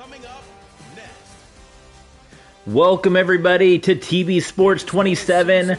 Coming up next. Welcome everybody to TV Sports 27,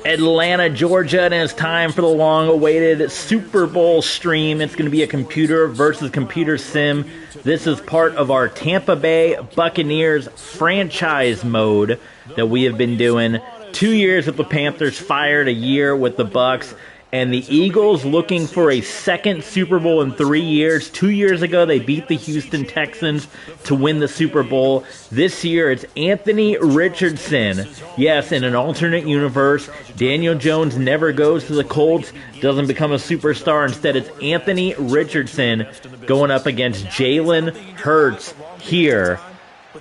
Atlanta, Georgia, and it's time for the long-awaited Super Bowl stream. It's going to be a computer versus computer sim. This is part of our Tampa Bay Buccaneers franchise mode that we have been doing. 2 years with the Panthers, fired a year with the Bucs. And the Eagles looking for a second Super Bowl in 3 years. 2 years ago, they beat the Houston Texans to win the Super Bowl. This year, it's Anthony Richardson. Yes, in an alternate universe, Daniel Jones never goes to the Colts, doesn't become a superstar. Instead, it's Anthony Richardson going up against Jalen Hurts here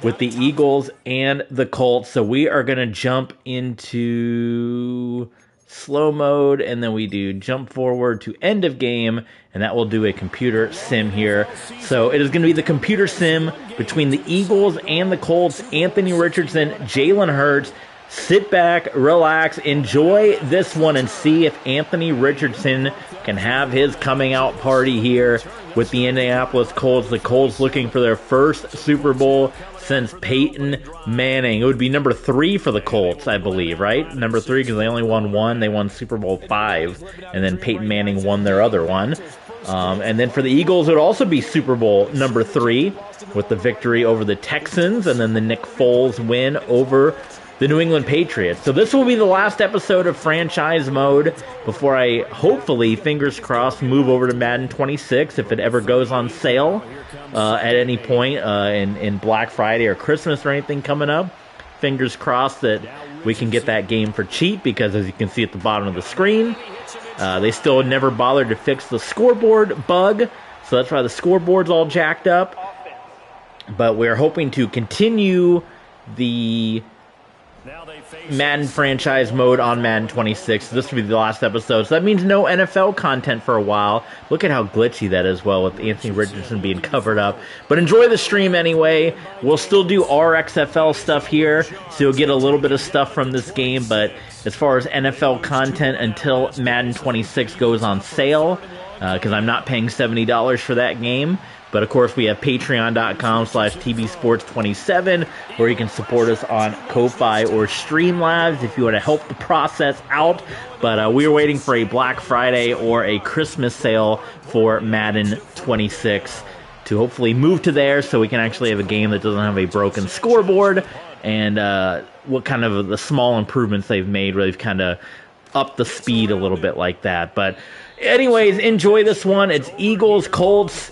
with the Eagles and the Colts. So we are going to jump into slow mode, and then we do jump forward to end of game, and that will do a computer sim here. So it is going to be the computer sim between the Eagles and the Colts. Anthony Richardson, Jalen Hurts. Sit back, relax, enjoy this one, and see if Anthony Richardson can have his coming out party here with the Indianapolis Colts. The Colts looking for their first Super Bowl since Peyton Manning. It would be number 3 for the Colts, I believe, right? Number 3 because they only won one. They won Super Bowl 5, and then Peyton Manning won their other one. And then for the Eagles, it would also be Super Bowl number 3 with the victory over the Texans, and then the Nick Foles win over the New England Patriots. So this will be the last episode of franchise mode before I, hopefully, fingers crossed, move over to Madden 26 if it ever goes on sale at any point in Black Friday or Christmas or anything coming up. Fingers crossed that we can get that game for cheap because, as you can see at the bottom of the screen, they still never bothered to fix the scoreboard bug, so that's why the scoreboard's all jacked up. But we're hoping to continue the Madden franchise mode on Madden 26. This will be the last episode, so that means no NFL content for a while. Look at how glitchy that is, well, with Anthony Richardson being covered up. But enjoy the stream anyway. We'll still do RXFL stuff here, so you'll get a little bit of stuff from this game, but as far as NFL content until Madden 26 goes on sale, because I'm not paying $70 for that game. But, of course, we have patreon.com/tvsports27, where you can support us on Ko-Fi or Streamlabs if you want to help the process out. But we are waiting for a Black Friday or a Christmas sale for Madden 26 to hopefully move to there so we can actually have a game that doesn't have a broken scoreboard, and what kind of the small improvements they've made where they've kind of upped the speed a little bit like that. But anyways, enjoy this one. It's Eagles, Colts.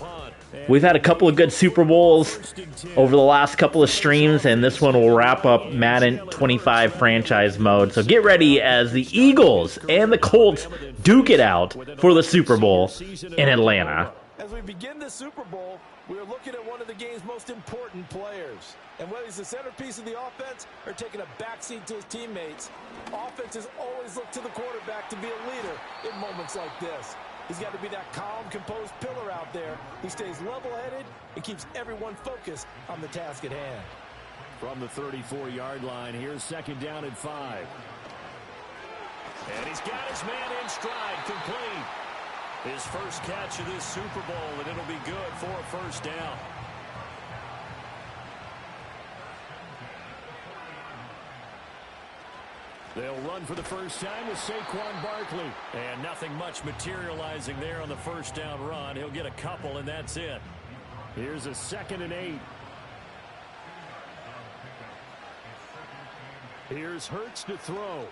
We've had a couple of good Super Bowls over the last couple of streams, and this one will wrap up Madden 25 franchise mode. So get ready as the Eagles and the Colts duke it out for the Super Bowl in Atlanta. As we begin the Super Bowl, we're looking at one of the game's most important players. And whether he's the centerpiece of the offense or taking a backseat to his teammates, offenses always look to the quarterback to be a leader in moments like this. He's got to be that calm, composed pillar out there who stays level-headed and keeps everyone focused on the task at hand. From the 34-yard line, here's second down and 5. And he's got his man in stride, complete. His first catch of this Super Bowl, and it'll be good for a first down. They'll run for the first time with Saquon Barkley. And nothing much materializing there on the first down run. He'll get a couple, and that's it. Here's a 2nd and 8. Here's Hurts to throw.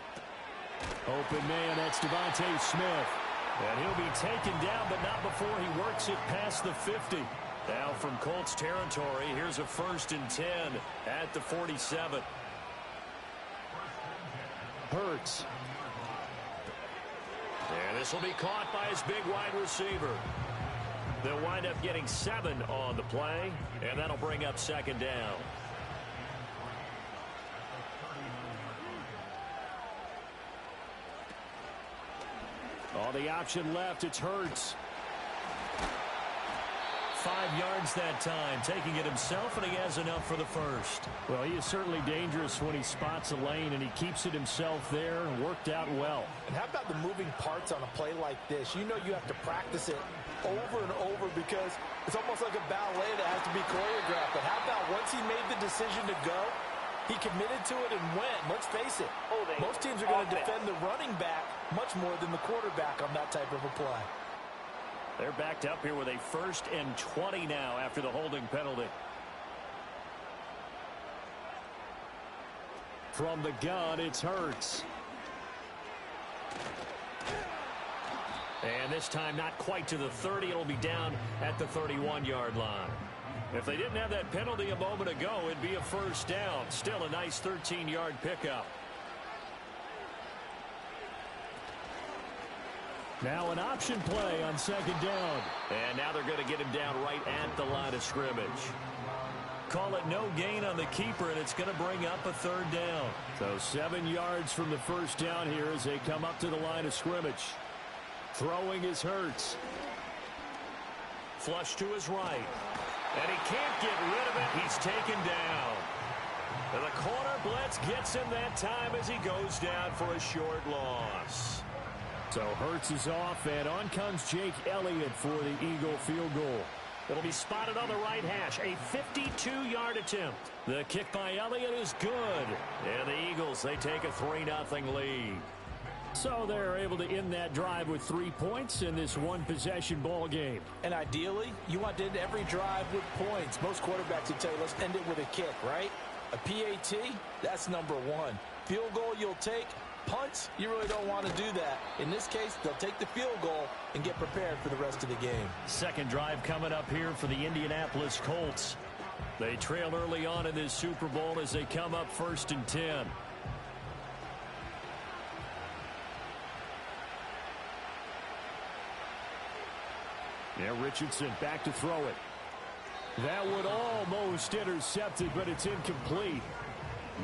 Open man, that's Devontae Smith. And he'll be taken down, but not before he works it past the 50. Now from Colts territory, here's a 1st and 10 at the 47. Hurts. And this will be caught by his big wide receiver. They'll wind up getting 7 on the play, and that'll bring up second down. On the option left, it's Hurts. 5 yards that time, taking it himself, and he has enough for the first. Well, he is certainly dangerous when he spots a lane, and he keeps it himself there and worked out well. And how about the moving parts on a play like this? You know you have to practice it over and over because it's almost like a ballet that has to be choreographed. But how about once he made the decision to go, he committed to it and went. Let's face it, most teams are going to defend the running back much more than the quarterback on that type of a play. They're backed up here with a 1st and 20 now after the holding penalty. From the gun, it's Hurts. And this time not quite to the 30. It'll be down at the 31-yard line. If they didn't have that penalty a moment ago, it'd be a 1st down. Still a nice 13-yard pickup. Now an option play on 2nd down. And now they're going to get him down right at the line of scrimmage. Call it no gain on the keeper, and it's going to bring up a 3rd down. So 7 yards from the 1st down here as they come up to the line of scrimmage. Throwing is Hurts. Flush to his right. And he can't get rid of it. He's taken down. And the corner blitz gets him that time as he goes down for a short loss. So Hurts is off, and on comes Jake Elliott for the Eagle field goal. It'll be spotted on the right hash. A 52-yard attempt. The kick by Elliott is good. And the Eagles, they take a 3-0 lead. So they're able to end that drive with 3 points in this one-possession ball game. And ideally, you want to end every drive with points. Most quarterbacks would tell you, let's end it with a kick, right? A PAT, that's number 1. Field goal you'll take. Punts, you really don't want to do that. In this case, they'll take the field goal and get prepared for the rest of the game. Second drive coming up here for the Indianapolis Colts. They trail early on in this Super Bowl as they come up 1st and 10. Yeah, Richardson back to throw it. That would almost intercepted, but it's incomplete.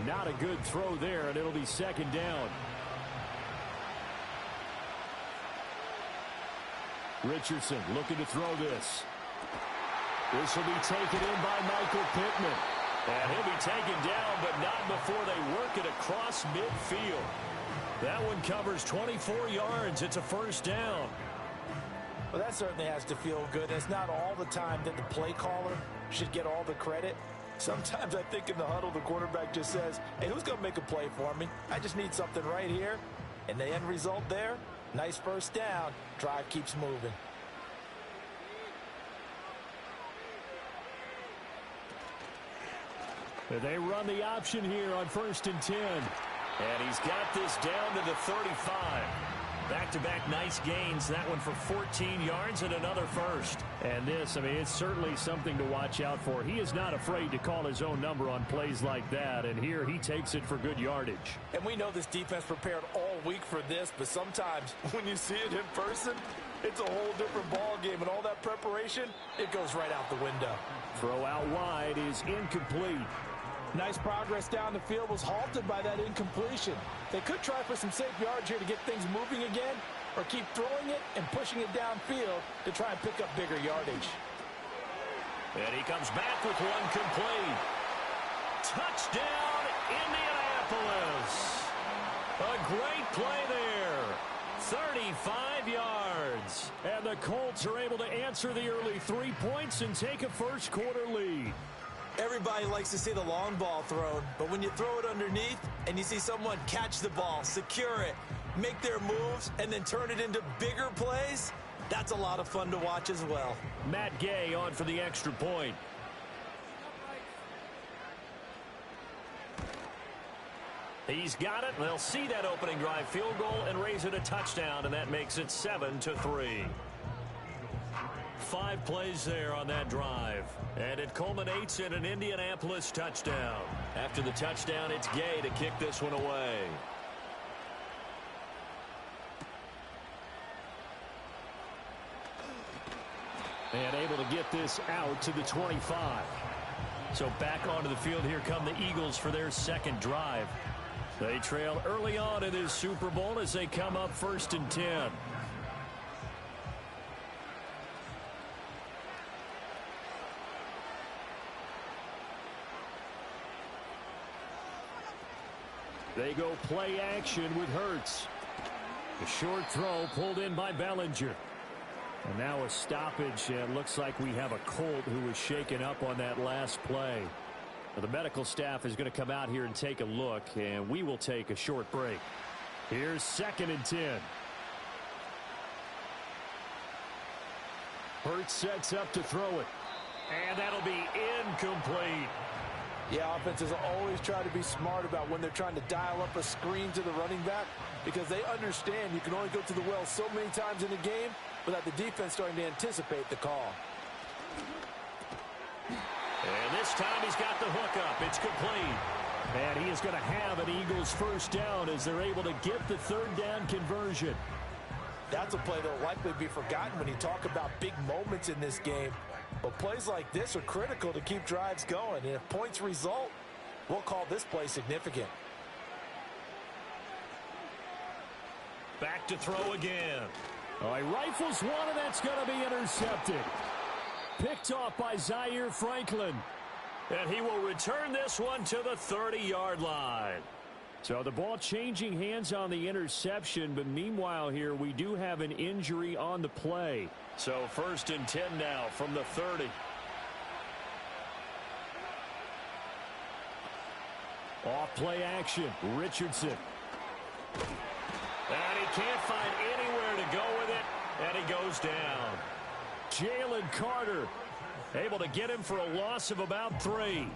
Not a good throw there, and it'll be 2nd down. Richardson looking to throw this. This will be taken in by Michael Pittman. And he'll be taken down, but not before they work it across midfield. That one covers 24 yards. It's a 1st down. Well, that certainly has to feel good. It's not all the time that the play caller should get all the credit. Sometimes I think in the huddle, the quarterback just says, hey, who's going to make a play for me? I just need something right here. And the end result there, nice 1st down. Drive keeps moving. They run the option here on 1st and 10. And he's got this down to the 35. Back-to-back nice gains. That one for 14 yards and another 1st. And this, I mean, it's certainly something to watch out for. He is not afraid to call his own number on plays like that. And here he takes it for good yardage. And we know this defense prepared all week for this, but sometimes when you see it in person, it's a whole different ball game. And all that preparation, it goes right out the window. Throw out wide is incomplete. Nice progress down the field was halted by that incompletion. They could try for some safe yards here to get things moving again, or keep throwing it and pushing it downfield to try and pick up bigger yardage. And he comes back with one complete. Touchdown, Indianapolis. A great play there. 35 yards. And the Colts are able to answer the early 3 points and take a 1st quarter lead. Everybody likes to see the long ball thrown, but when you throw it underneath and you see someone catch the ball, secure it, make their moves, and then turn it into bigger plays, that's a lot of fun to watch as well. Matt Gay on for the extra point. He's got it. They'll see that opening drive field goal and raise it a touchdown, and that makes it 7-3. 5 plays there on that drive. And it culminates in an Indianapolis touchdown. After the touchdown, it's Gay to kick this one away. And able to get this out to the 25. So back onto the field, here come the Eagles for their 2nd drive. They trail early on in this Super Bowl as they come up 1st and 10. They go play action with Hurts. The short throw pulled in by Bellinger. And now a stoppage. It looks like we have a Colt who was shaken up on that last play. The medical staff is going to come out here and take a look, and we will take a short break. Here's 2nd and 10. Hurts sets up to throw it. And that'll be incomplete. Yeah, offenses always try to be smart about when they're trying to dial up a screen to the running back, because they understand you can only go to the well so many times in a game without the defense starting to anticipate the call. And this time he's got the hook up. It's complete. And he is going to have an Eagles first down as they're able to get the 3rd down conversion. That's a play that will likely be forgotten when you talk about big moments in this game. But plays like this are critical to keep drives going. And if points result, we'll call this play significant. Back to throw again. Oh, he rifles one, and that's going to be intercepted. Picked off by Zaire Franklin. And he will return this one to the 30-yard line. So the ball changing hands on the interception, but meanwhile here we do have an injury on the play. So 1st and 10 now from the 30. Off play action, Richardson. And he can't find anywhere to go with it, and he goes down. Jalen Carter able to get him for a loss of about 3.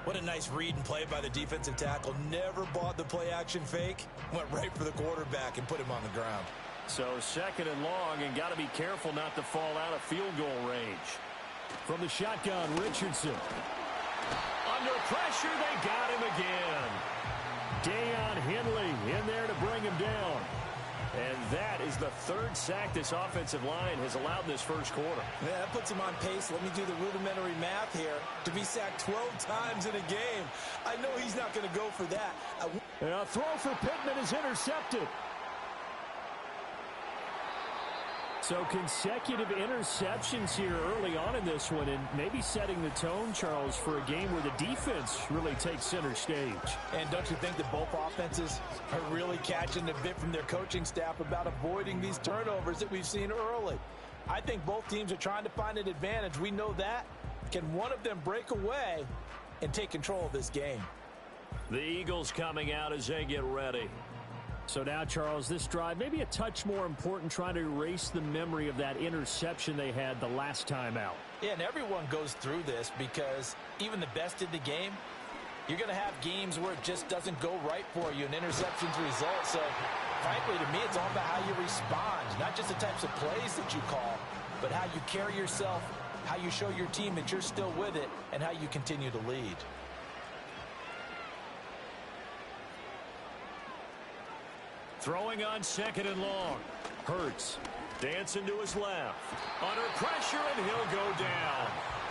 What a nice read and play by the defensive tackle. Never bought the play action fake. Went right for the quarterback and put him on the ground. So 2nd and long, and got to be careful not to fall out of field goal range. From the shotgun, Richardson. Under pressure, they got him again. Deion Henley in there to bring him down. And that is the 3rd sack this offensive line has allowed in this first quarter. Yeah, that puts him on pace. Let me do the rudimentary math here. To be sacked 12 times in a game. I know he's not going to go for that. And a throw for Pittman is intercepted. So consecutive interceptions here early on in this one, and maybe setting the tone, Charles, for a game where the defense really takes center stage. And don't you think that both offenses are really catching the bit from their coaching staff about avoiding these turnovers that we've seen early? I think both teams are trying to find an advantage. We know that. Can one of them break away and take control of this game? The Eagles coming out as they get ready. So now, Charles, this drive maybe a touch more important, trying to erase the memory of that interception they had the last time out. Yeah, and everyone goes through this because even the best in the game, you're going to have games where it just doesn't go right for you and interceptions result. So, frankly, to me, it's all about how you respond, not just the types of plays that you call, but how you carry yourself, how you show your team that you're still with it, and how you continue to lead. Throwing on 2nd and long. Hurts dancing to his left. Under pressure, and he'll go down.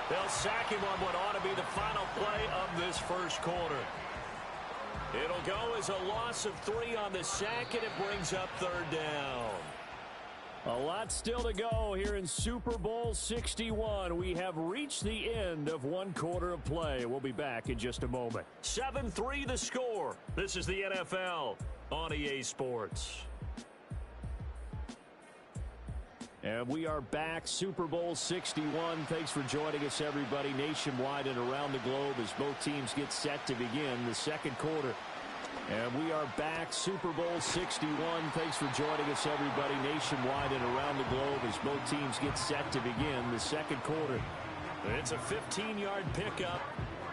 They'll sack him on what ought to be the final play of this first quarter. It'll go as a loss of 3 on the sack, and it brings up 3rd down. A lot still to go here in Super Bowl 61. We have reached the end of 1 quarter of play. We'll be back in just a moment. 7-3 the score. This is the NFL on EA Sports. And we are back, Super Bowl 61. Thanks for joining us, everybody, nationwide and around the globe as both teams get set to begin the second quarter. And we are back, Super Bowl 61. Thanks for joining us, everybody, nationwide and around the globe as both teams get set to begin the second quarter. It's a 15-yard pickup,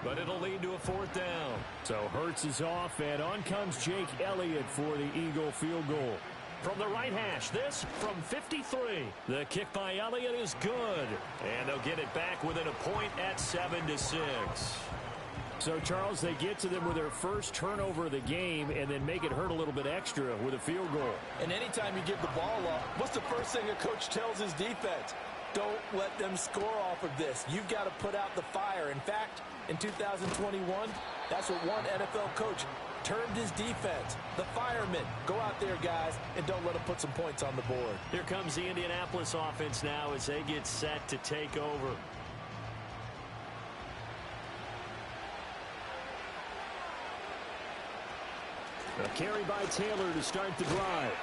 but it'll lead to a 4th down. So Hurts is off, and on comes Jake Elliott for the Eagle field goal. From the right hash, this from 53. The kick by Elliott is good, and they'll get it back within a point at 7-6. So, Charles, they get to them with their first turnover of the game and then make it hurt a little bit extra with a field goal. And anytime you give the ball up, what's the first thing a coach tells his defense? Don't let them score off of this. You've got to put out the fire. In fact, in 2021, that's what one NFL coach termed his defense, the firemen. Go out there, guys, and don't let them put some points on the board. Here comes the Indianapolis offense now as they get set to take over. A carry by Taylor to start the drive.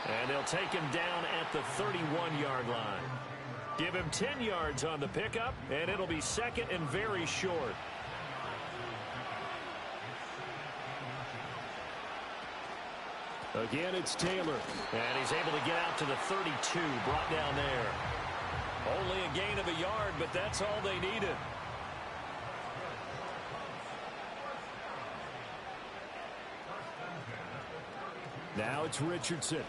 And they'll take him down at the 31-yard line. Give him 10 yards on the pickup, and it'll be second and very short. Again, it's Taylor. And he's able to get out to the 32, brought down there. Only a gain of a yard, but that's all they needed. Now it's Richardson.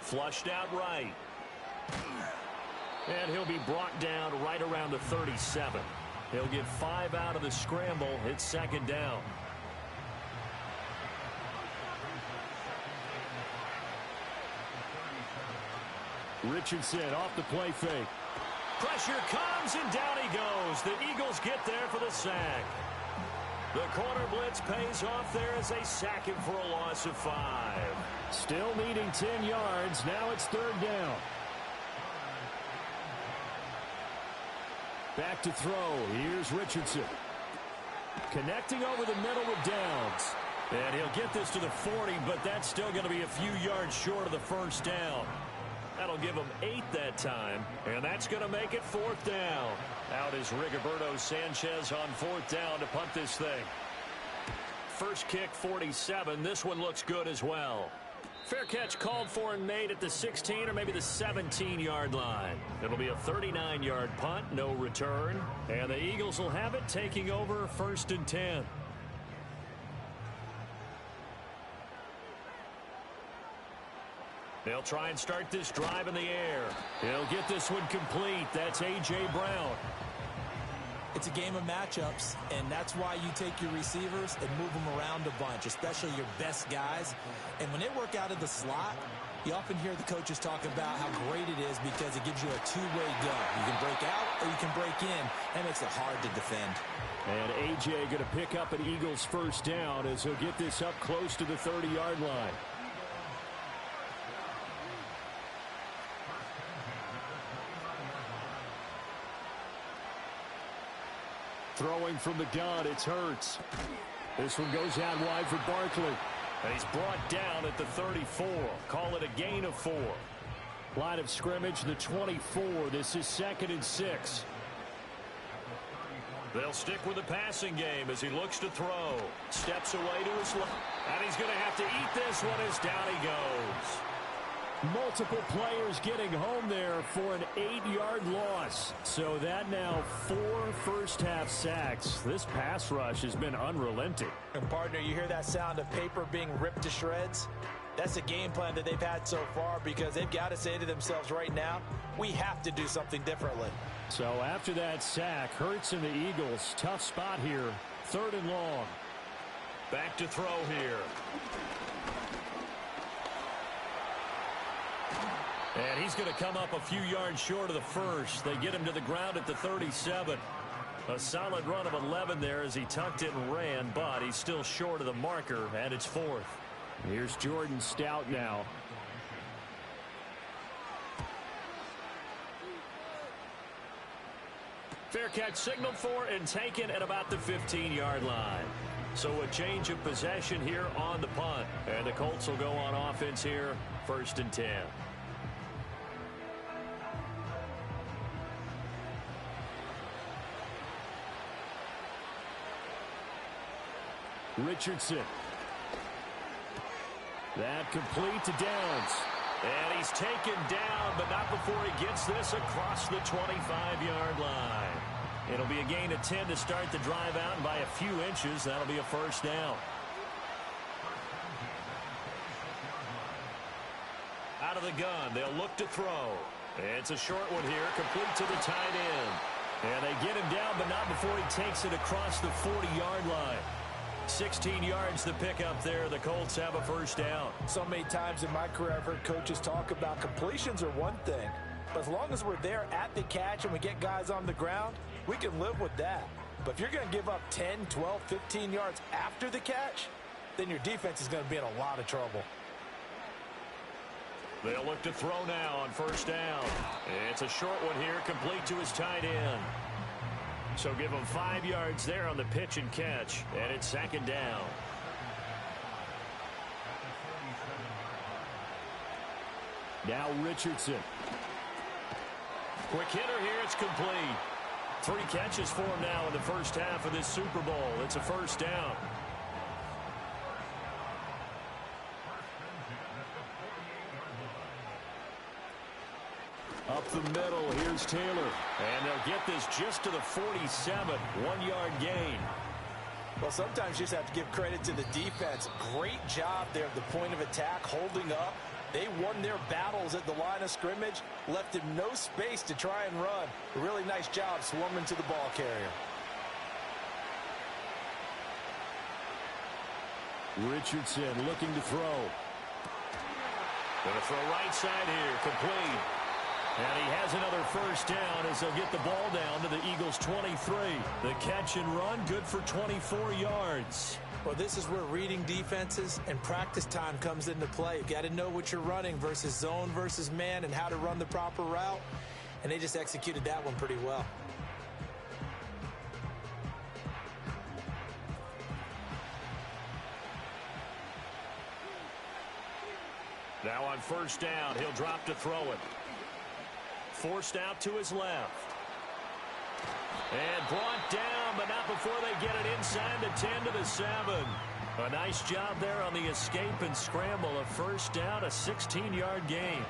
Flushed out right. And he'll be brought down right around the 37. He'll get 5 out of the scramble. It's second down. Richardson off the play fake. Pressure comes, and down he goes. The Eagles get there for the sack. The corner blitz pays off there as they sack him for a loss of 5. Still needing 10 yards. Now it's third down. Back to throw. Here's Richardson. Connecting over the middle with Downs. And he'll get this to the 40, but that's still going to be a few yards short of the first down. That'll give him 8 that time, and that's going to make it fourth down. Out is Rigoberto Sanchez on fourth down to punt this thing. First kick, 47. This one looks good as well. Fair catch called for and made at the 16 or maybe the 17-yard line. It'll be a 39-yard punt, no return. And the Eagles will have it, taking over first and 10. They'll try and start this drive in the air. He'll get this one complete. That's A.J. Brown. It's a game of matchups, and that's why you take your receivers and move them around a bunch, especially your best guys. And when they work out of the slot, you often hear the coaches talk about how great it is because it gives you a two-way go. You can break out or you can break in. That makes it hard to defend. And A.J. going to pick up an Eagles first down as he'll get this up close to the 30-yard line. Throwing from the gun, it's Hurts. This one goes out wide for Barkley. And he's brought down at the 34. Call it a gain of 4. Line of scrimmage, the 24. This is second and 6. They'll stick with the passing game as he looks to throw. Steps away to his left. And he's going to have to eat this one as down he goes. Multiple players getting home there for an 8-yard loss. So that now 4 first-half sacks. This pass rush has been unrelenting. And, partner, you hear that sound of paper being ripped to shreds? That's the game plan that they've had so far because they've got to say to themselves right now, we have to do something differently. So after that sack, Hurts and the Eagles, tough spot here. Third and long. Back to throw here. And he's going to come up a few yards short of the first. They get him to the ground at the 37. A solid run of 11 there as he tucked it and ran, but he's still short of the marker, and it's fourth. Here's Jordan Stout now. Fair catch signaled for and taken at about the 15-yard line. So a change of possession here on the punt. And the Colts will go on offense here, first and 10. Richardson. That complete to Downs. And he's taken down, but not before he gets this across the 25-yard line. It'll be a gain of 10 to start the drive out, and by a few inches, that'll be a first down. Out of the gun, they'll look to throw. It's a short one here, complete to the tight end. And they get him down, but not before he takes it across the 40-yard line. 16 yards the pickup there. The Colts have a first down. So many times in my career, I've heard coaches talk about completions are one thing. But as long as we're there at the catch and we get guys on the ground, we can live with that. But if you're going to give up 10, 12, 15 yards after the catch, then your defense is going to be in a lot of trouble. They'll look to throw now on first down. It's a short one here, complete to his tight end. So give him 5 yards there on the pitch and catch, and it's second down. Now Richardson. Quick hitter here. It's complete. 3 catches for him now in the first half of this Super Bowl. It's a first down. Up the middle, here's Taylor. And they'll get this just to the 47. 1-yard gain. Well, sometimes you just have to give credit to the defense. Great job there at the point of attack, holding up. They won their battles at the line of scrimmage, left him no space to try and run. A really nice job swarming to the ball carrier. Richardson looking to throw. Going to throw right side here, complete. And he has another first down as they'll get the ball down to the Eagles' 23. The catch and run, good for 24 yards. Well, this is where reading defenses and practice time comes into play. You've got to know what you're running versus zone versus man and how to run the proper route. And they just executed that one pretty well. Now on first down, he'll drop to throw it. Forced out to his left. And brought down, but not before they get it inside the 10 to the 7. A nice job there on the escape and scramble. A first down, a 16-yard gain.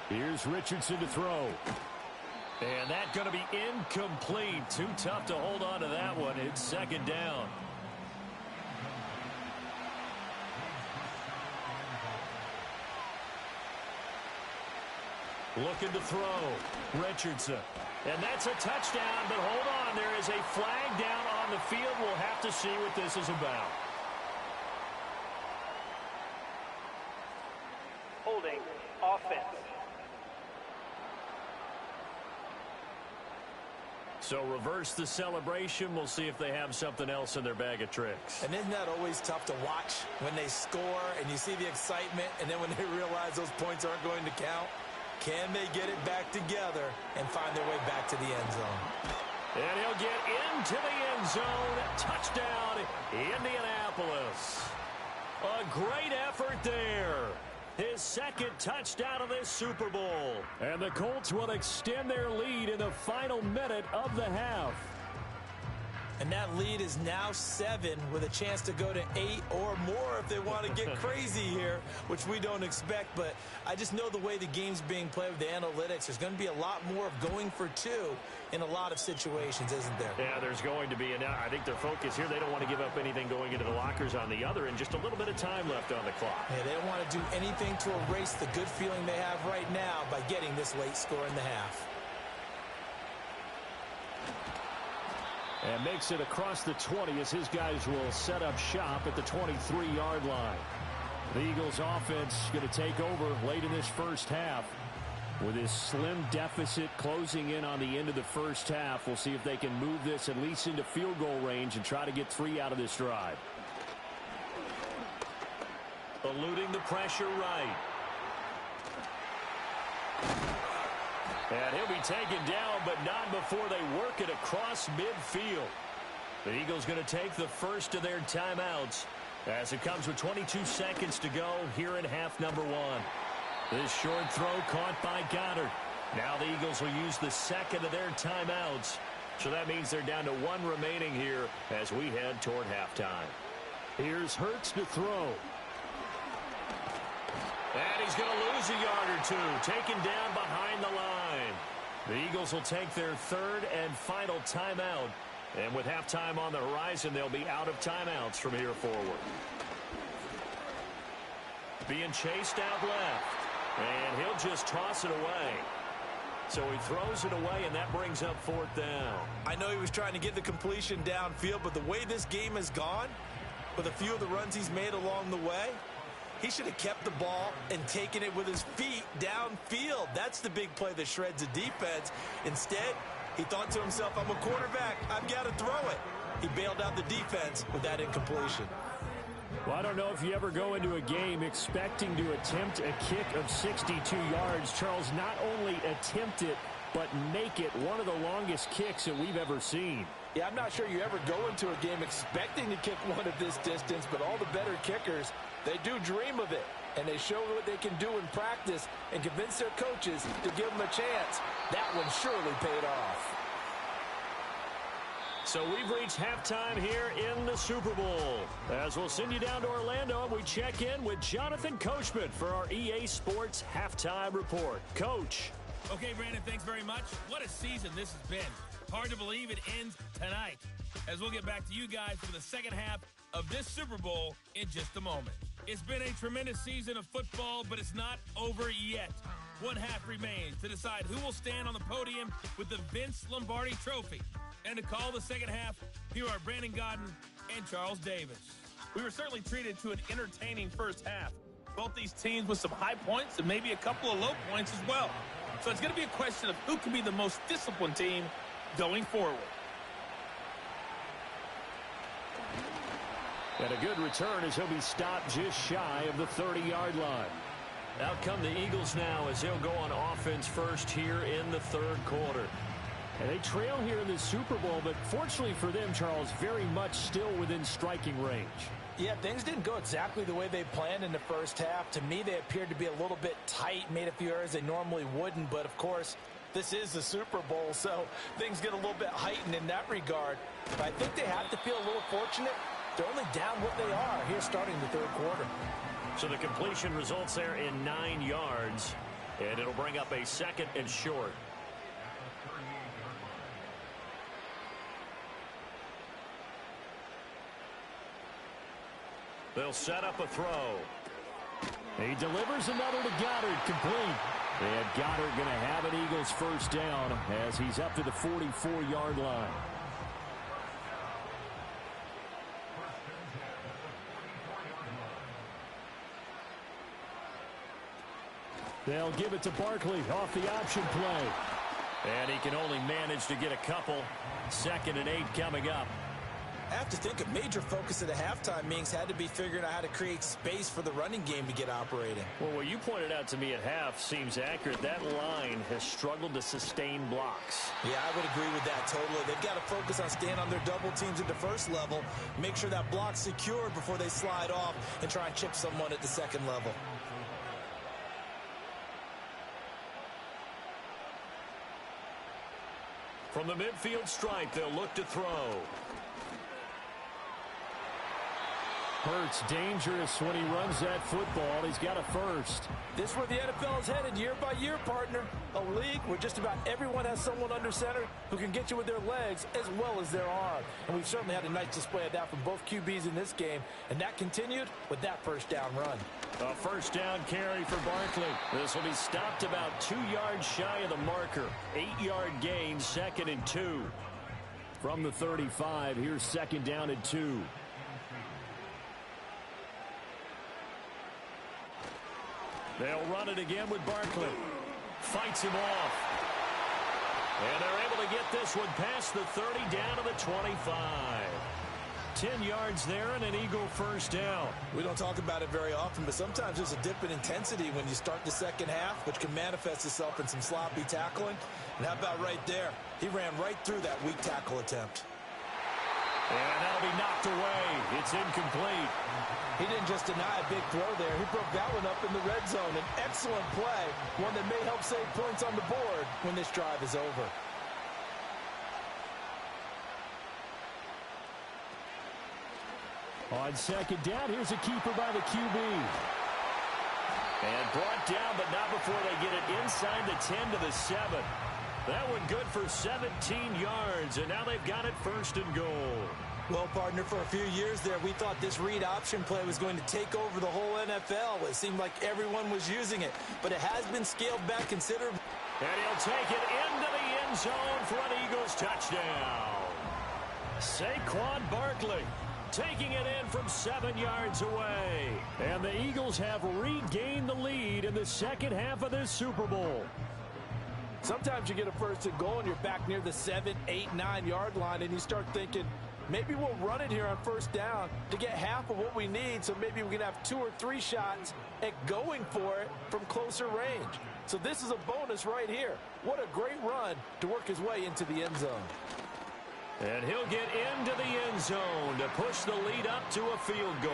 Here's Richardson to throw. And that's going to be incomplete. Too tough to hold on to that one. It's second down. Looking to throw. Richardson. And that's a touchdown, but hold on. There is a flag down on the field. We'll have to see what this is about. Holding offense. So reverse the celebration. We'll see if they have something else in their bag of tricks. And isn't that always tough to watch when they score and you see the excitement and then when they realize those points aren't going to count? Can they get it back together and find their way back to the end zone? And he'll get into the end zone. Touchdown, Indianapolis. A great effort there. His second touchdown of this Super Bowl. And the Colts will extend their lead in the final minute of the half. And that lead is now 7 with a chance to go to 8 or more if they want to get crazy here, which we don't expect. But I just know the way the game's being played with the analytics, there's going to be a lot more of going for 2 in a lot of situations, isn't there? Yeah, there's going to be. And I think their focus here, they don't want to give up anything going into the lockers on the other, and just a little bit of time left on the clock. Yeah, they don't want to do anything to erase the good feeling they have right now by getting this late score in the half. And makes it across the 20 as his guys will set up shop at the 23-yard line. The Eagles offense going to take over late in this first half. With this slim deficit closing in on the end of the first half, we'll see if they can move this at least into field goal range and try to get 3 out of this drive. Eluding the pressure right. And he'll be taken down, but not before they work it across midfield. The Eagles going to take the first of their timeouts as it comes with 22 seconds to go here in half number 1. This short throw caught by Goddard. Now the Eagles will use the second of their timeouts. So that means they're down to 1 remaining here as we head toward halftime. Here's Hurts to throw. And he's going to lose a yard or 2, taken down behind the line. The Eagles will take their third and final timeout. And with halftime on the horizon, they'll be out of timeouts from here forward. Being chased out left. And he'll just toss it away. So he throws it away, and that brings up 4th down. I know he was trying to get the completion downfield, but the way this game has gone, with a few of the runs he's made along the way, he should have kept the ball and taken it with his feet downfield. That's the big play that shreds the defense. Instead, he thought to himself, I'm a quarterback. I've got to throw it. He bailed out the defense with that incompletion. Well, I don't know if you ever go into a game expecting to attempt a kick of 62 yards. Charles, not only attempt it, but make it one of the longest kicks that we've ever seen. Yeah, I'm not sure you ever go into a game expecting to kick one of this distance, but all the better kickers, they do dream of it. And they show what they can do in practice and convince their coaches to give them a chance. That one surely paid off. So we've reached halftime here in the Super Bowl. As we'll send you down to Orlando, we check in with Jonathan Coachman for our EA Sports Halftime Report. Coach. Okay, Brandon, thanks very much. What a season this has been. Hard to believe it ends tonight, as we'll get back to you guys for the second half of this Super Bowl in just a moment. It's been a tremendous season of football, but it's not over yet. One half remains to decide who will stand on the podium with the Vince Lombardi Trophy. And to call the second half, here are Brandon Godden and Charles Davis. We were certainly treated to an entertaining first half. Both these teams with some high points and maybe a couple of low points as well. So it's going to be a question of who can be the most disciplined team going forward. And a good return as he'll be stopped just shy of the 30-yard line. Out come the Eagles now as they'll go on offense first here in the third quarter. And they trail here in the Super Bowl, but fortunately for them, Charles, very much still within striking range. Yeah, things didn't go exactly the way they planned in the first half. To me, they appeared to be a little bit tight, made a few errors they normally wouldn't. But, of course, this is the Super Bowl, so things get a little bit heightened in that regard. But I think they have to feel a little fortunate. They're only down what they are here starting the third quarter. So the completion results there in 9 yards, and it'll bring up a second and short. They'll set up a throw. He delivers another to Goddard, complete. And Goddard going to have an Eagles first down as he's up to the 44-yard line. They'll give it to Barkley off the option play. And he can only manage to get a couple. 2nd and 8 coming up. I have to think a major focus at the halftime meetings had to be figuring out how to create space for the running game to get operating. Well, what you pointed out to me at half seems accurate. That line has struggled to sustain blocks. Yeah, I would agree with that totally. They've got to focus on staying on their double teams at the first level, make sure that block's secured before they slide off and try and chip someone at the second level. From the midfield stripe, they'll look to throw. Hurts dangerous when he runs that football. He's got a first. This is where the NFL is headed year by year, partner. A league where just about everyone has someone under center who can get you with their legs as well as their arm. And we've certainly had a nice display of that from both QBs in this game. And that continued with that first down run. A first down carry for Barkley. This will be stopped about 2 yards shy of the marker. 8-yard gain, 2nd and 2. From the 35, here's 2nd down and 2. They'll run it again with Barkley. Fights him off. And they're able to get this one past the 30 down to the 25. 10 yards there and an Eagle first down. We don't talk about it very often, but sometimes there's a dip in intensity when you start the second half, which can manifest itself in some sloppy tackling. And how about right there? He ran right through that weak tackle attempt. And that'll be knocked away. It's incomplete. He didn't just deny a big throw there. He broke that one up in the red zone. An excellent play, one that may help save points on the board when this drive is over. On 2nd down, here's a keeper by the QB. And brought down, but not before they get it inside the 10 to the 7. That one good for 17 yards, and now they've got it 1st and goal. Well, partner, for a few years there, we thought this read option play was going to take over the whole NFL. It seemed like everyone was using it, but it has been scaled back considerably. And he'll take it into the end zone for an Eagles touchdown. Saquon Barkley taking it in from 7 yards away. And the Eagles have regained the lead in the second half of this Super Bowl. Sometimes you get a 1st and goal and you're back near the 7, 8, 9-yard line, and you start thinking, maybe we'll run it here on 1st down to get half of what we need, so maybe we can have 2 or 3 shots at going for it from closer range. So this is a bonus right here. What a great run to work his way into the end zone. And he'll get into the end zone to push the lead up to a field goal.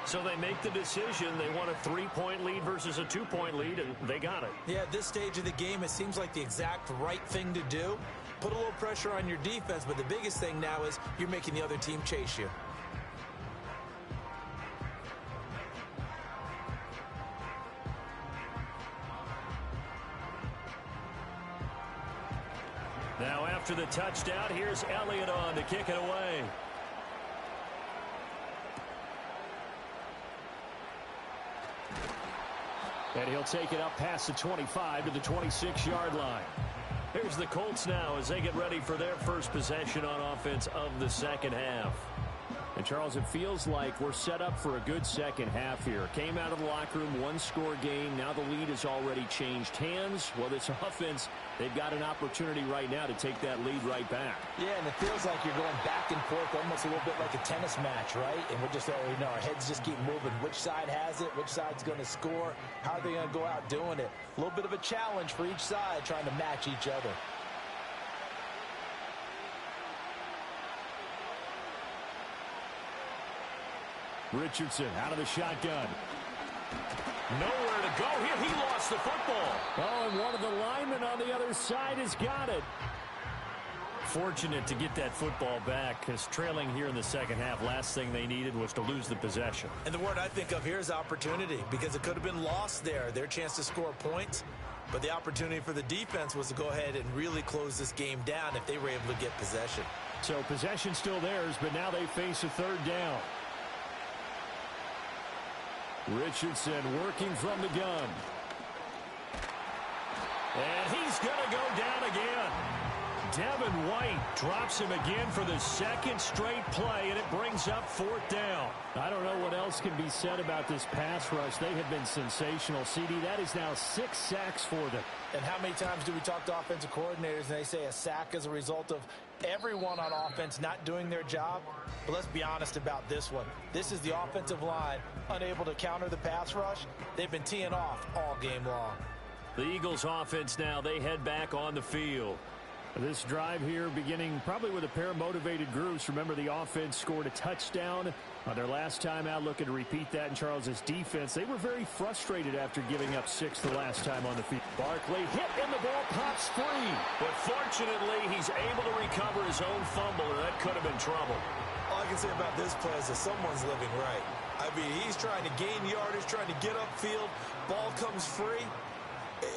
So they make the decision. They want a 3-point lead versus a 2-point lead, and they got it. Yeah, at this stage of the game, it seems like the exact right thing to do. Put a little pressure on your defense, but the biggest thing now is you're making the other team chase you. Now after the touchdown, here's Elliott on to kick it away. And he'll take it up past the 25 to the 26-yard line. Here's the Colts now as they get ready for their first possession on offense of the second half. And, Charles, it feels like we're set up for a good second half here. Came out of the locker room, one-score game. Now the lead has already changed hands. Well, this offense, they've got an opportunity right now to take that lead right back. Yeah, and it feels like you're going back and forth almost a little bit like a tennis match, right? And we're just already know our heads just keep moving. Which side has it? Which side's going to score? How are they going to go out doing it? A little bit of a challenge for each side trying to match each other. Richardson out of the shotgun. Nowhere to go here. He lost the football. Oh, and one of the linemen on the other side has got it. Fortunate to get that football back, because trailing here in the second half, last thing they needed was to lose the possession. And the word I think of here is opportunity, because it could have been lost there. Their chance to score points. But the opportunity for the defense was to go ahead and really close this game down if they were able to get possession. So possession still theirs, but now they face a third down. Richardson working from the gun. And he's going to go down again. Devin White drops him again for the second straight play, and it brings up fourth down. I don't know what else can be said about this pass rush. They have been sensational. CD, that is now 6 sacks for them. And how many times do we talk to offensive coordinators and they say a sack is a result of everyone on offense not doing their job? But let's be honest about this one. This is the offensive line unable to counter the pass rush. They've been teeing off all game long. The Eagles offense now, they head back on the field. This drive here beginning probably with a pair of motivated groups. Remember, the offense scored a touchdown on their last time out, looking to repeat that in Charles's defense. They were very frustrated after giving up 6 the last time on the field. Barkley hit and the ball pops free. But fortunately, he's able to recover his own fumble, or that could have been trouble. All I can say about this play is that someone's living right. I mean, he's trying to gain yardage, trying to get upfield. Ball comes free.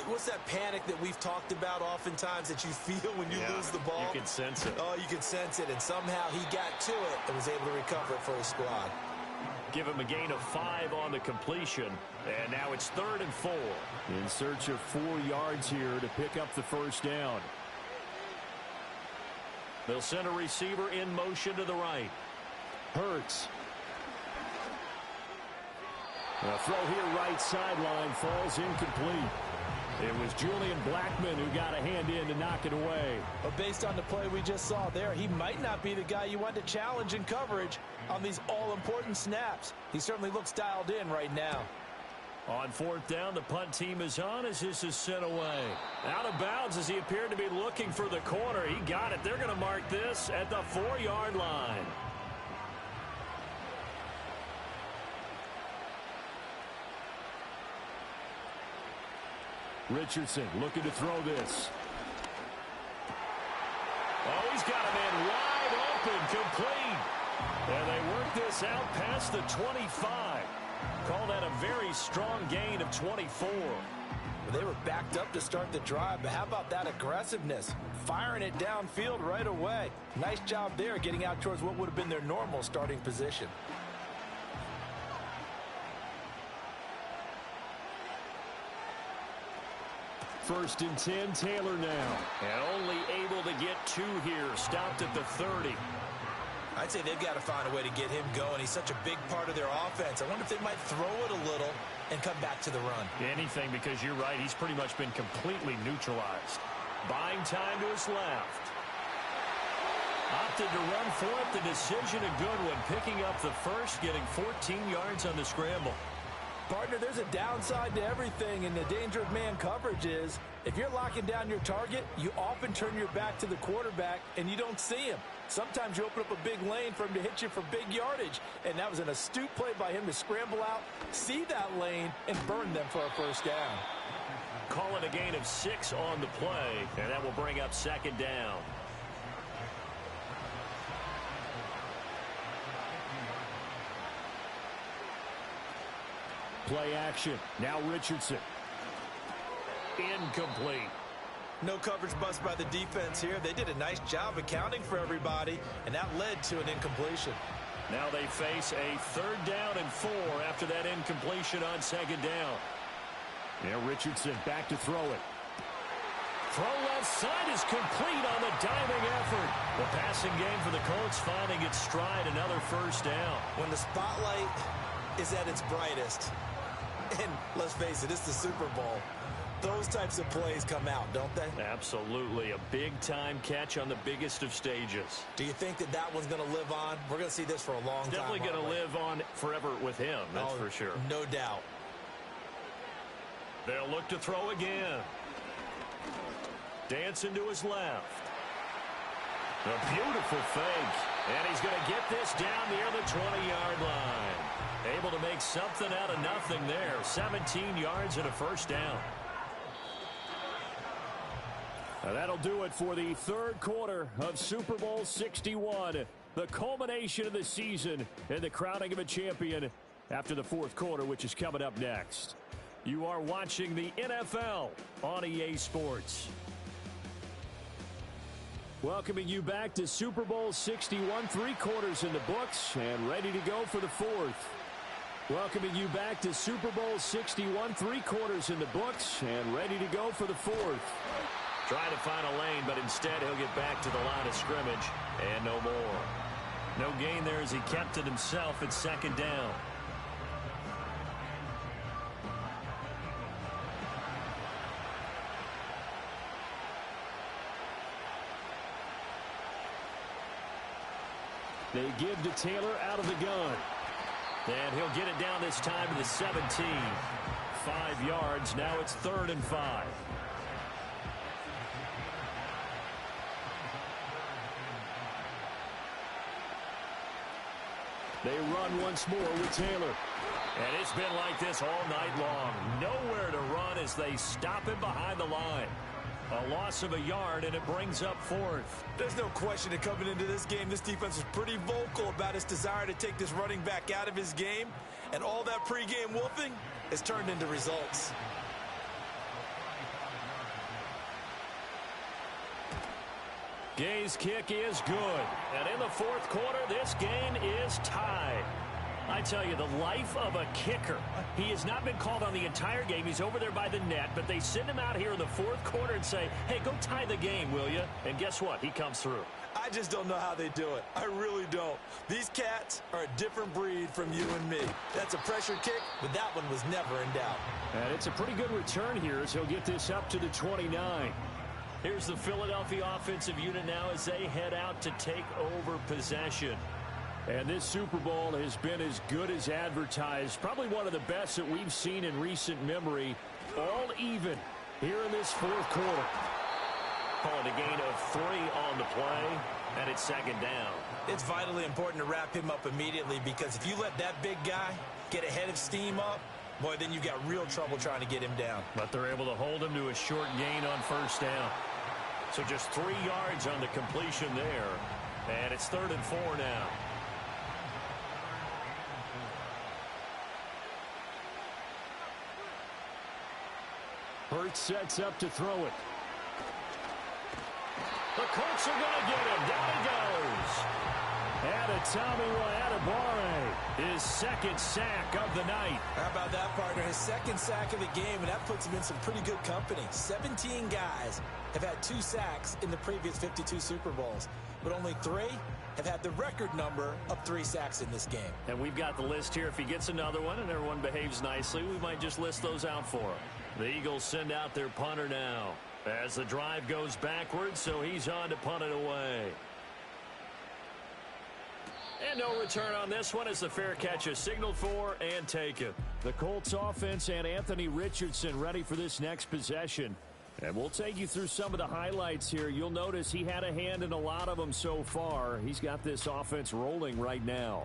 What's that panic that we've talked about oftentimes that you feel when you lose the ball? You can sense it. Oh, you can sense it. And somehow he got to it and was able to recover it for his squad. Give him a gain of 5 on the completion. And now it's 3rd and 4. In search of 4 yards here to pick up the first down. They'll send a receiver in motion to the right. Hurts. A throw here right sideline falls incomplete. It was Julian Blackman who got a hand in to knock it away. But based on the play we just saw there, he might not be the guy you want to challenge in coverage on these all-important snaps. He certainly looks dialed in right now. On 4th down, the punt team is on as this is sent away. Out of bounds as he appeared to be looking for the corner. He got it. They're going to mark this at the 4-yard line. Richardson looking to throw this. Oh, he's got a man wide open, complete. And they work this out past the 25. Call that a very strong gain of 24. They were backed up to start the drive, but how about that aggressiveness? Firing it downfield right away. Nice job there, getting out towards what would have been their normal starting position. First and 10, Taylor now. And only able to get 2 here. Stopped at the 30. I'd say they've got to find a way to get him going. He's such a big part of their offense. I wonder if they might throw it a little and come back to the run. Anything, because you're right. He's pretty much been completely neutralized. Buying time to his left. Opted to run for it. The decision a good one. Picking up the first, getting 14 yards on the scramble. Partner, there's a downside to everything, and the danger of man coverage is if you're locking down your target, you often turn your back to the quarterback and you don't see him. Sometimes you open up a big lane for him to hit you for big yardage, and that was an astute play by him to scramble out, see that lane, and burn them for a first down. Call it a gain of 6 on the play, and that will bring up second down. Play action. Now Richardson. Incomplete. No coverage bust by the defense here. They did a nice job accounting for everybody, and that led to an incompletion. Now they face a 3rd down and 4 after that incompletion on second down. Now Richardson back to throw it. Throw left side is complete on the diving effort. The passing game for the Colts finding its stride, another first down. When the spotlight is at its brightest, and let's face it, it's the Super Bowl, those types of plays come out, don't they? Absolutely. A big-time catch on the biggest of stages. Do you think that that one's going to live on? We're going to see this for a long time. Definitely going to live on forever with him, that's for sure. No doubt. They'll look to throw again. Dancing to his left. A beautiful fake. And he's going to get this down near the 20-yard line. Able to make something out of nothing there. 17 yards and a first down. Now that'll do it for the 3rd quarter of Super Bowl 61. The culmination of the season and the crowning of a champion after the 4th quarter, which is coming up next. You are watching the NFL on EA Sports. Welcoming you back to Super Bowl 61, 3 quarters in the books and ready to go for the 4th. Welcoming you back to Super Bowl 61, 3 quarters in the books and ready to go for the 4th. Trying to find a lane, but instead he'll get back to the line of scrimmage and no more. No gain there as he kept it himself at second down. They give to Taylor out of the gun. And he'll get it down this time to the 17. 5 yards. Now it's 3rd and 5. They run once more with Taylor. And it's been like this all night long. Nowhere to run as they stop him behind the line. A loss of a yard, and it brings up 4th. There's no question that coming into this game, this defense is pretty vocal about its desire to take this running back out of his game. And all that pregame wolfing has turned into results. Gay's kick is good. And in the 4th quarter, this game is tied. I tell you, the life of a kicker. He has not been called on the entire game. He's over there by the net, but they send him out here in the 4th quarter and say, hey, go tie the game, will you? And guess what? He comes through. I just don't know how they do it. I really don't. These cats are a different breed from you and me. That's a pressure kick, but that one was never in doubt. And it's a pretty good return here as he'll get this up to the 29. Here's the Philadelphia offensive unit now as they head out to take over possession. And this Super Bowl has been as good as advertised. Probably one of the best that we've seen in recent memory. All even here in this 4th quarter. Calling a gain of 3 on the play, and it's second down. It's vitally important to wrap him up immediately because if you let that big guy get ahead of steam up, boy, then you've got real trouble trying to get him down. But they're able to hold him to a short gain on first down. So just 3 yards on the completion there. And it's 3rd and 4 now. Hurts sets up to throw it. The Colts are going to get him. Down he goes. And Tommy Adebawore, his 2nd sack of the night. How about that, partner? His 2nd sack of the game, and that puts him in some pretty good company. 17 guys have had 2 sacks in the previous 52 Super Bowls, but only 3 have had the record number of 3 sacks in this game. And we've got the list here. If he gets another one and everyone behaves nicely, we might just list those out for him. The Eagles send out their punter now as the drive goes backwards, so he's on to punt it away. And no return on this one as the fair catch is signaled for and taken. The Colts offense and Anthony Richardson ready for this next possession. And we'll take you through some of the highlights here. You'll notice he had a hand in a lot of them so far. He's got this offense rolling right now.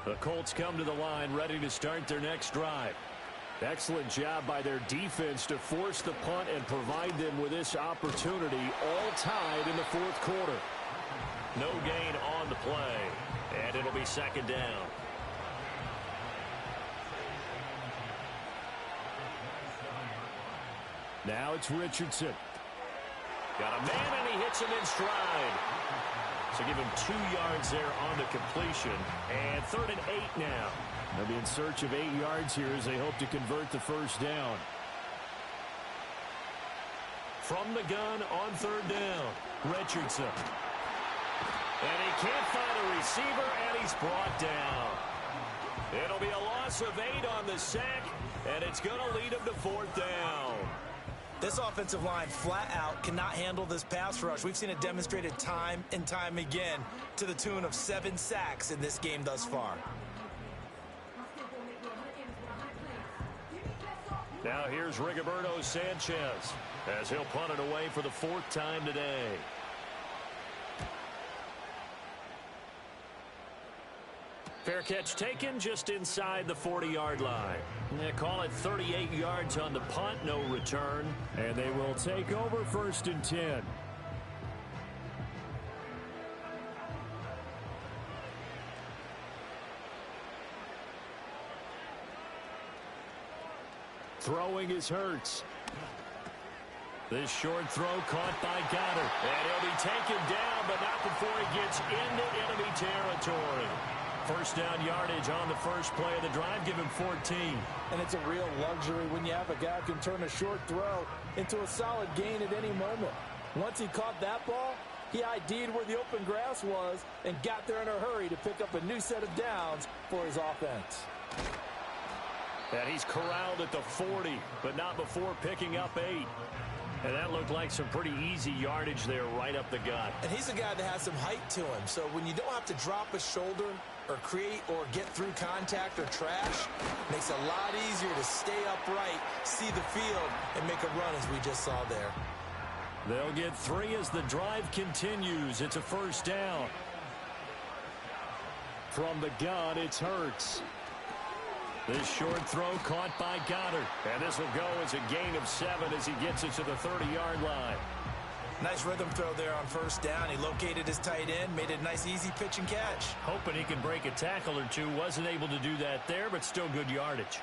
The Colts come to the line ready to start their next drive. Excellent job by their defense to force the punt and provide them with this opportunity, all tied in the fourth quarter. No gain on the play, and it'll be second down. Now it's Richardson. Got a man, and he hits him in stride. So give him 2 yards there on the completion, and 3rd and 8 now. They'll be in search of 8 yards here as they hope to convert the first down. From the gun on 3rd down, Richardson. And he can't find a receiver, and he's brought down. It'll be a loss of 8 on the sack, and it's going to lead him to 4th down. This offensive line flat out cannot handle this pass rush. We've seen it demonstrated time and time again to the tune of 7 sacks in this game thus far. Now here's Rigoberto Sanchez as he'll punt it away for the 4th time today. Fair catch taken just inside the 40-yard line. They call it 38 yards on the punt, no return. And they will take over 1st and 10. Throwing is Hurts. This short throw caught by Goddard. And he'll be taken down, but not before he gets into enemy territory. First down yardage on the first play of the drive. Give him 14. And it's a real luxury when you have a guy who can turn a short throw into a solid gain at any moment. Once he caught that ball, he ID'd where the open grass was and got there in a hurry to pick up a new set of downs for his offense. And he's corralled at the 40, but not before picking up 8. And that looked like some pretty easy yardage there right up the gut. And he's a guy that has some height to him, so when you don't have to drop a shoulder or create or get through contact or trash, it makes it a lot easier to stay upright, see the field, and make a run as we just saw there. They'll get 3 as the drive continues. It's a first down. From the gun, it's Hurts. This short throw caught by Goddard. And this will go as a gain of 7 as he gets it to the 30-yard line. Nice rhythm throw there on first down. He located his tight end, made it a nice easy pitch and catch. Hoping he can break a tackle or two. Wasn't able to do that there, but still good yardage.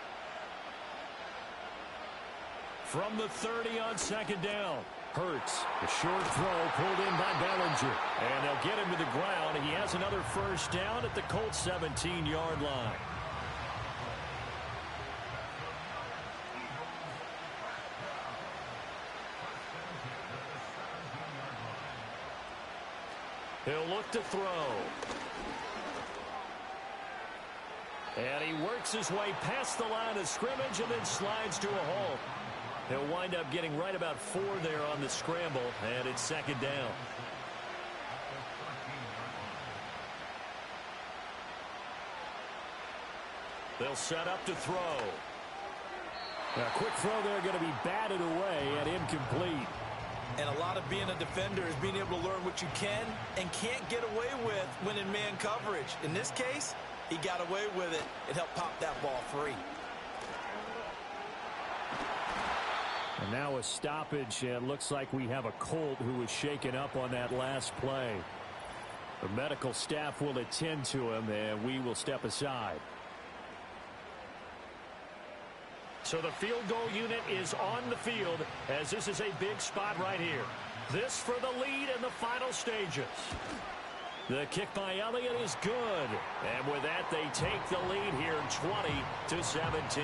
From the 30 on second down, Hurts. The short throw pulled in by Bellinger. And they'll get him to the ground. He has another first down at the Colts 17-yard line. He'll look to throw. And he works his way past the line of scrimmage and then slides to a halt. He'll wind up getting right about 4 there on the scramble, and it's second down. They'll set up to throw. A quick throw there going to be batted away and incomplete. And a lot of being a defender is being able to learn what you can and can't get away with when in man coverage. In this case, he got away with it and helped pop that ball free. And now a stoppage, and looks like we have a Colt who was shaken up on that last play. The medical staff will attend to him, and we will step aside. So the field goal unit is on the field as this is a big spot right here. This for the lead in the final stages. The kick by Elliott is good. And with that, they take the lead here 20-17.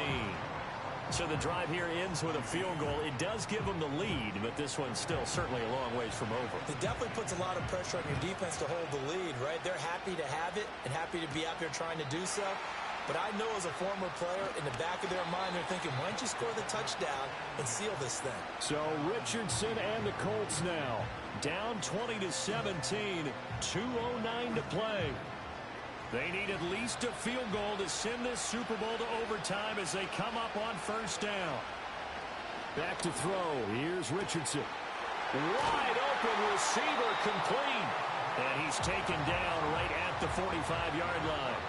So the drive here ends with a field goal. It does give them the lead, but this one's still certainly a long ways from over. It definitely puts a lot of pressure on your defense to hold the lead, right? They're happy to have it and happy to be out there trying to do so. But I know as a former player, in the back of their mind, they're thinking, why don't you score the touchdown and seal this thing? So Richardson and the Colts now down 20-17, 2:09 to play. They need at least a field goal to send this Super Bowl to overtime as they come up on first down. Back to throw. Here's Richardson. Wide open receiver, complete. And he's taken down right at the 45-yard line.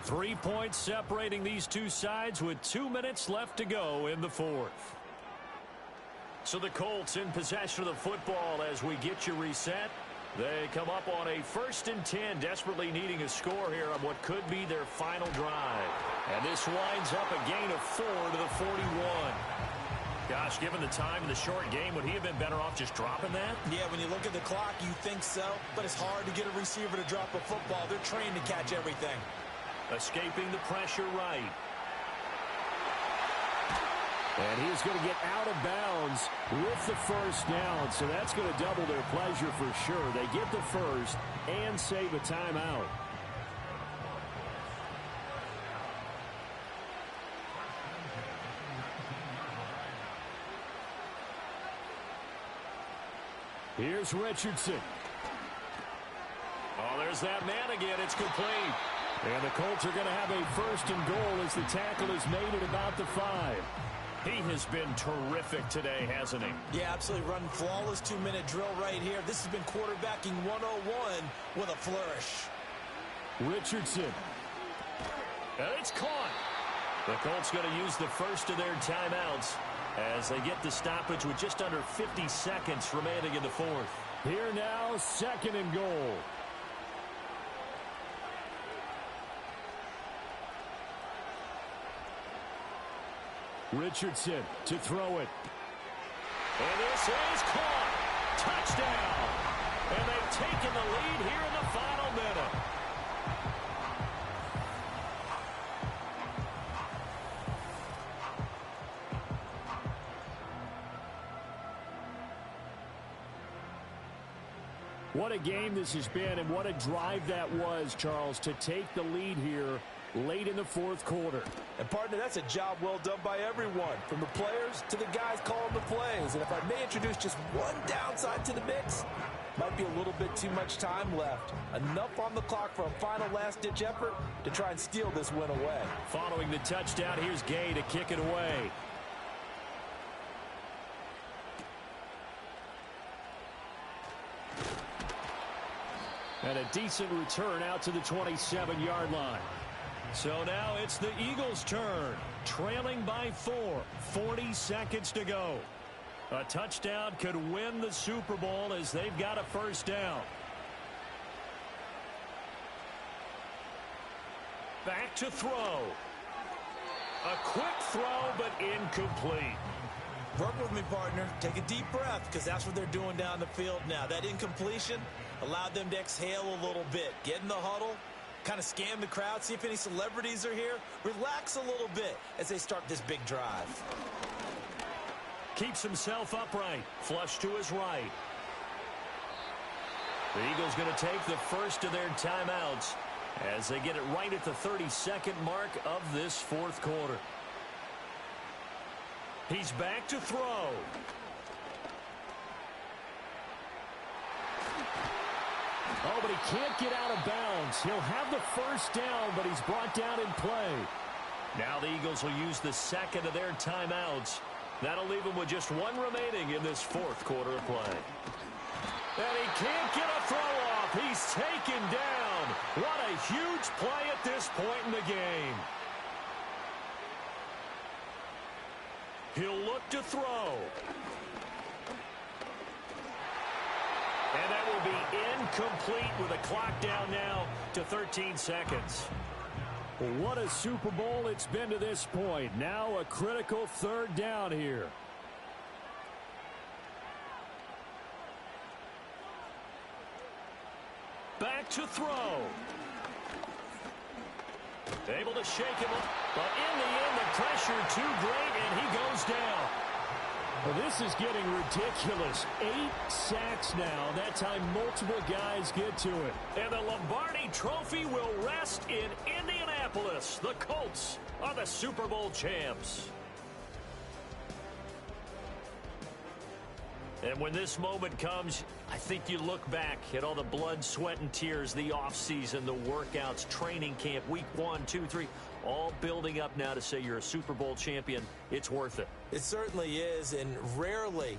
Three points separating these two sides with 2 minutes left to go in the fourth. So the Colts in possession of the football as we get you reset. They come up on a 1st and 10, desperately needing a score here on what could be their final drive. And this winds up a gain of 4 to the 41. Gosh, given the time in the short game, would he have been better off just dropping that? Yeah, when you look at the clock, you think so. But it's hard to get a receiver to drop a football. They're trained to catch everything. Escaping the pressure right. And he's going to get out of bounds with the first down. So that's going to double their pleasure for sure. They get the first and save a timeout. Here's Richardson. Oh, there's that man again. It's complete. And the Colts are going to have a 1st and goal as the tackle is made at about the 5. He has been terrific today, hasn't he? Yeah, absolutely. Running flawless 2-minute drill right here. This has been quarterbacking 101 with a flourish. Richardson. And it's caught. The Colts going to use the first of their timeouts as they get the stoppage with just under 50 seconds remaining in the fourth. Here now, 2nd and goal. Richardson to throw it. And this is caught. Touchdown. And they've taken the lead here in the final minute. What a game this has been, and what a drive that was, Charles, to take the lead here late in the fourth quarter. And, partner, that's a job well done by everyone, from the players to the guys calling the plays. And if I may introduce just one downside to the mix, might be a little bit too much time left. Enough on the clock for a final last-ditch effort to try and steal this win away. Following the touchdown, here's Gay to kick it away. And a decent return out to the 27-yard line. So now it's the Eagles' turn, trailing by 4, 40 seconds to go. A touchdown could win the Super Bowl as they've got a first down. Back to throw. A quick throw, but incomplete. Work with me, partner. Take a deep breath, because that's what they're doing down the field now. That incompletion allowed them to exhale a little bit. Get in the huddle, kind of scan the crowd, see if any celebrities are here. Relax a little bit as they start this big drive. Keeps himself upright. Flush to his right. The Eagles going to take the first of their timeouts as they get it right at the 32nd mark of this fourth quarter. He's back to throw. Oh, but he can't get out of bounds. He'll have the first down, but he's brought down in play. Now the Eagles will use the second of their timeouts. That'll leave them with just one remaining in this fourth quarter of play. And he can't get a throw off. He's taken down. What a huge play at this point in the game. He'll look to throw. And that will be incomplete with a clock down now to 13 seconds. What a Super Bowl it's been to this point. Now a critical third down here. Back back to throw. Able to shake him up, but in the end, the pressure too great, and he goes down. Well, this is getting ridiculous. 8 sacks now. That time, multiple guys get to it. And the Lombardi Trophy will rest in Indianapolis. The Colts are the Super Bowl champs. And when this moment comes, I think you look back at all the blood, sweat, and tears, the offseason, the workouts, training camp, week 1, 2, 3, all building up now to say you're a Super Bowl champion. It's worth it. It certainly is, and rarely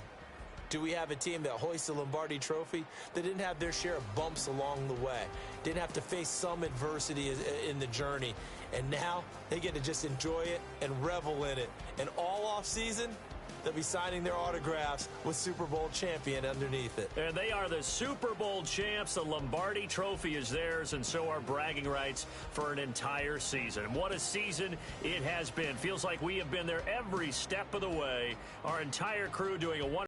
do we have a team that hoists a Lombardi Trophy that didn't have their share of bumps along the way, didn't have to face some adversity in the journey, and now they get to just enjoy it and revel in it. And all offseason, they'll be signing their autographs with Super Bowl champion underneath it. And they are the Super Bowl champs. The Lombardi Trophy is theirs, and so are bragging rights for an entire season. And what a season it has been. Feels like we have been there every step of the way. Our entire crew doing a wonderful